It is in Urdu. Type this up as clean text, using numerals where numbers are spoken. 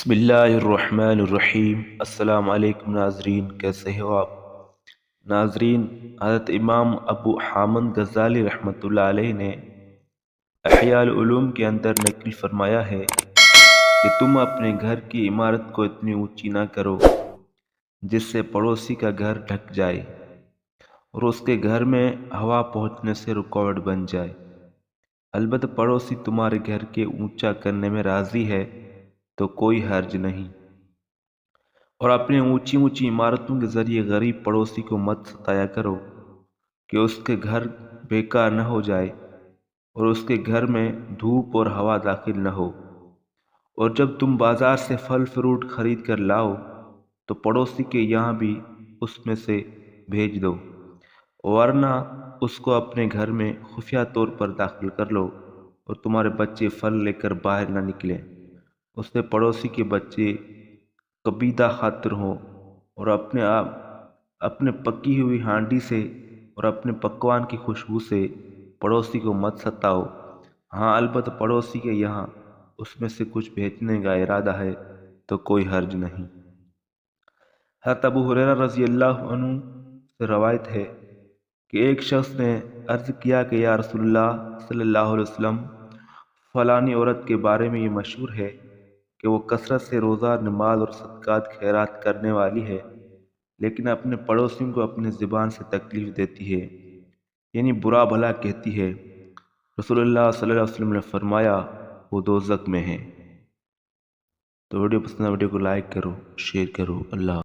بسم اللہ الرحمن الرحیم۔ السلام علیکم ناظرین، کیسے ہو آپ؟ ناظرین، حضرت امام ابو حامد غزالی رحمۃ اللہ علیہ نے احیاء العلوم کے اندر نقل فرمایا ہے کہ تم اپنے گھر کی عمارت کو اتنی اونچی نہ کرو جس سے پڑوسی کا گھر ڈھک جائے اور اس کے گھر میں ہوا پہنچنے سے رکاوٹ بن جائے۔ البتہ پڑوسی تمہارے گھر کے اونچا کرنے میں راضی ہے تو کوئی حرج نہیں، اور اپنے اونچی اونچی عمارتوں کے ذریعے غریب پڑوسی کو مت ستایا کرو کہ اس کے گھر بیکار نہ ہو جائے اور اس کے گھر میں دھوپ اور ہوا داخل نہ ہو۔ اور جب تم بازار سے پھل فروٹ خرید کر لاؤ تو پڑوسی کے یہاں بھی اس میں سے بھیج دو، ورنہ اس کو اپنے گھر میں خفیہ طور پر داخل کر لو اور تمہارے بچے پھل لے کر باہر نہ نکلیں۔ اس سے پڑوسی کے بچے قبیدہ خاطر ہوں اور اپنے پکی ہوئی ہانڈی سے اور اپنے پکوان کی خوشبو سے پڑوسی کو مت ستاؤ۔ ہاں، البتہ پڑوسی کے یہاں اس میں سے کچھ بھیجنے کا ارادہ ہے تو کوئی حرج نہیں۔ حضرت ابو ہریرہ رضی اللہ عنہ سے روایت ہے کہ ایک شخص نے عرض کیا کہ یا رسول اللہ صلی اللہ علیہ وسلم، فلانی عورت کے بارے میں یہ مشہور ہے کہ وہ کثرت سے روزہ، نماز اور صدقات خیرات کرنے والی ہے، لیکن اپنے پڑوسیوں کو اپنی زبان سے تکلیف دیتی ہے، یعنی برا بھلا کہتی ہے۔ رسول اللہ صلی اللہ علیہ وسلم نے فرمایا وہ دوزخ میں ہے۔ تو ویڈیو پسند ہے، ویڈیو کو لائک کرو، شیئر کرو۔ اللہ